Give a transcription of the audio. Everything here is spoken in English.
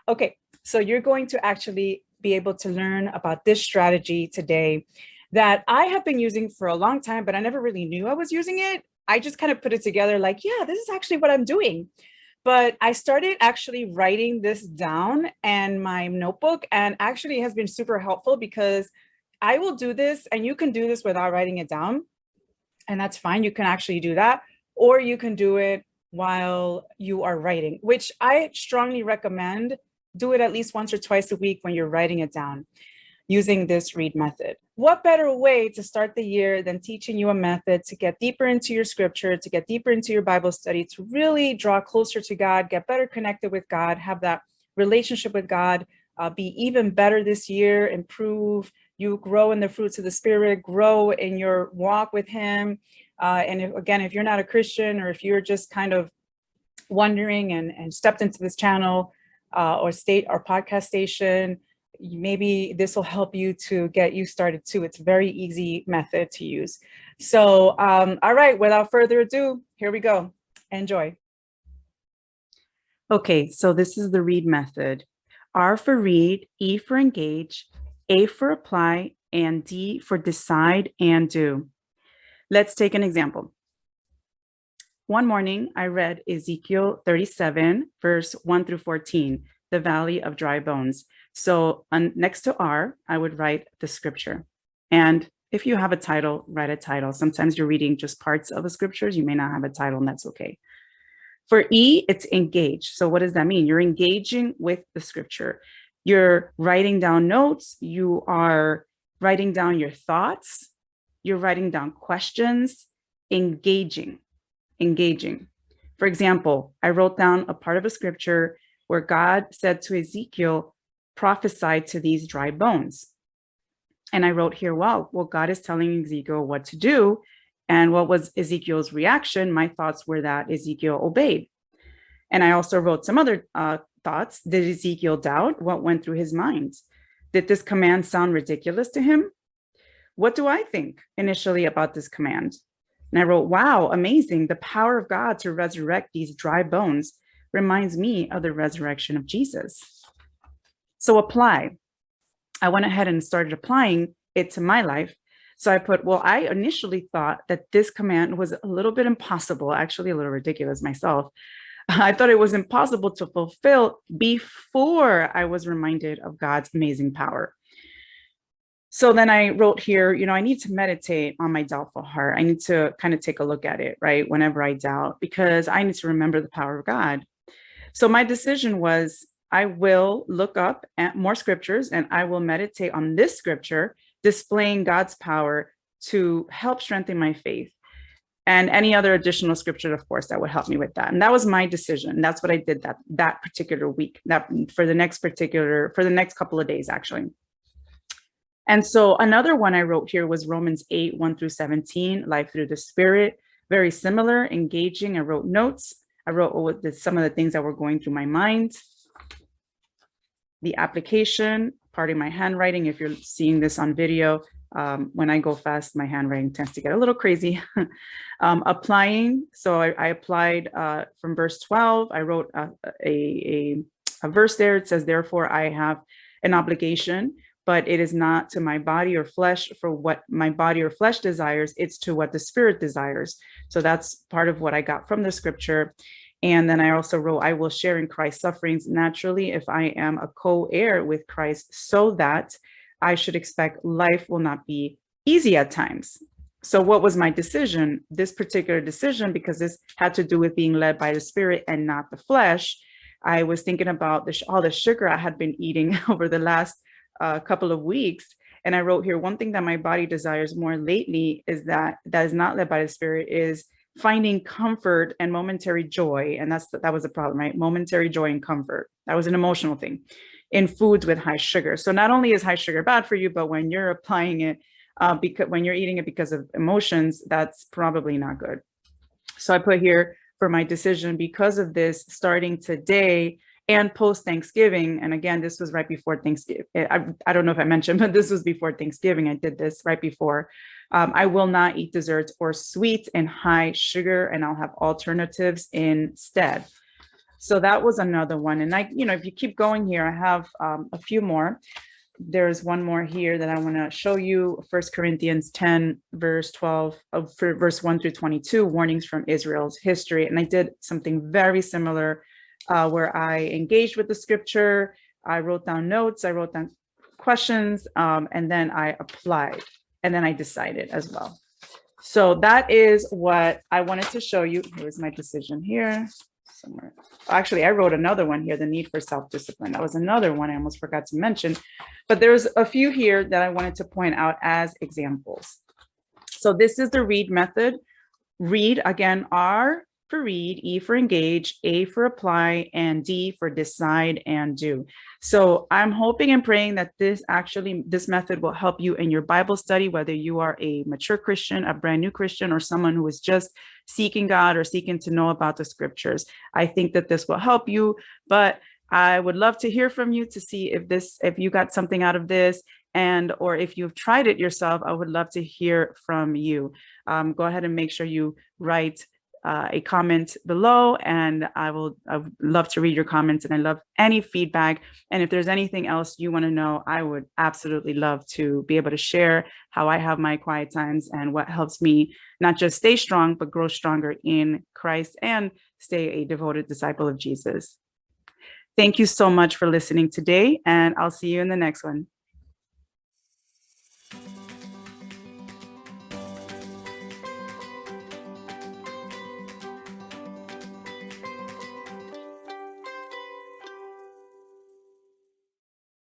Okay, so you're going to actually be able to learn about this strategy today that I have been using for a long time, but I never really knew I was using it. I just kind of put it together like, yeah, this is actually what I'm doing. But I started actually writing this down in my notebook, and actually it has been super helpful because I will do this and you can do this without writing it down. And that's fine. You can actually do that, or you can do it while you are writing, which I strongly recommend. Do it at least once or twice a week when you're writing it down using this R.E.A.D method. What better way to start the year than teaching you a method to get deeper into your scripture, to get deeper into your Bible study, to really draw closer to God, get better connected with God, have that relationship with God, be even better this year, improve, you grow in the fruits of the Spirit, grow in your walk with Him. And if you're not a Christian, or if you're just kind of wondering and stepped into this channel or podcast station, maybe this will help you to get you started too. It's a very easy method to use. So, all right, without further ado, here we go. Enjoy. Okay, so this is the R.E.A.D method. R for read, E for engage, A for apply, and D for decide and do. Let's take an example. One morning, I read Ezekiel 37, verse 1 through 14, the valley of dry bones. So next to R, I would write the scripture. And if you have a title, write a title. Sometimes you're reading just parts of the scriptures. You may not have a title, and that's okay. For E, it's engage. So what does that mean? You're engaging with the scripture. You're writing down notes. You are writing down your thoughts. You're writing down questions, engaging. For example, I wrote down a part of a scripture where God said to Ezekiel, prophesy to these dry bones. And I wrote here, well, God is telling Ezekiel what to do. And what was Ezekiel's reaction? My thoughts were that Ezekiel obeyed. And I also wrote some other thoughts. Did Ezekiel doubt? What went through his mind? Did this command sound ridiculous to him? What do I think initially about this command? And I wrote, wow, amazing. The power of God to resurrect these dry bones reminds me of the resurrection of Jesus. So apply. I went ahead and started applying it to my life. So I put, well, I initially thought that this command was a little bit impossible, actually a little ridiculous myself. I thought it was impossible to fulfill before I was reminded of God's amazing power. So then I wrote here, I need to meditate on my doubtful heart. I need to kind of take a look at it, right? Whenever I doubt, because I need to remember the power of God. So my decision was, I will look up at more scriptures and I will meditate on this scripture, displaying God's power to help strengthen my faith. And any other additional scripture, of course, that would help me with that. And that was my decision. That's what I did that particular week, that for the next couple of days, actually. And so another one I wrote here was Romans 8, 1 through 17, life through the Spirit. Very similar, engaging. I wrote notes. I wrote some of the things that were going through my mind. The application, pardon my handwriting. If you're seeing this on video, when I go fast, my handwriting tends to get a little crazy. Applying. So I applied from verse 12. I wrote a verse there. It says, therefore, I have an obligation, but it is not to my body or flesh for what my body or flesh desires. It's to what the Spirit desires. So that's part of what I got from the scripture. And then I also wrote, I will share in Christ's sufferings naturally if I am a co-heir with Christ, so that I should expect life will not be easy at times. So what was my decision? This particular decision, because this had to do with being led by the Spirit and not the flesh, I was thinking about all the sugar I had been eating over the last couple of weeks. And I wrote here, one thing that my body desires more lately is that is not led by the Spirit is finding comfort and momentary joy. And that was the problem, right? Momentary joy and comfort. That was an emotional thing in foods with high sugar. So not only is high sugar bad for you, but when you're applying it, because when you're eating it because of emotions, that's probably not good. So I put here for my decision, because of this, starting today and post Thanksgiving. And again, this was right before Thanksgiving. I don't know if I mentioned, but this was before Thanksgiving. I did this right before. I will not eat desserts or sweets and high sugar, and I'll have alternatives instead. So that was another one. And if you keep going here, I have a few more. There's one more here that I want to show you. 1 Corinthians 10, verse 12, verse 1 through 22, warnings from Israel's history. And I did something very similar where I engaged with the scripture. I wrote down notes, I wrote down questions, and then I applied, and then I decided as well. So that is what I wanted to show you. Here's my decision here somewhere. Actually, I wrote another one here, the need for self-discipline. That was another one I almost forgot to mention, but there's a few here that I wanted to point out as examples. So this is the R.E.A.D method. R.E.A.D, again, R for read, E for engage, A for apply, and D for decide and do. So I'm hoping and praying that this method will help you in your Bible study, whether you are a mature Christian, a brand new Christian, or someone who is just seeking God or seeking to know about the scriptures. I think that this will help you, but I would love to hear from you to see if you got something out of this, or if you've tried it yourself. I would love to hear from you. Go ahead and make sure you write a comment below, and I would love to read your comments, and I love any feedback. And if there's anything else you want to know, I would absolutely love to be able to share how I have my quiet times and what helps me not just stay strong, but grow stronger in Christ and stay a devoted disciple of Jesus. Thank you so much for listening today, and I'll see you in the next one.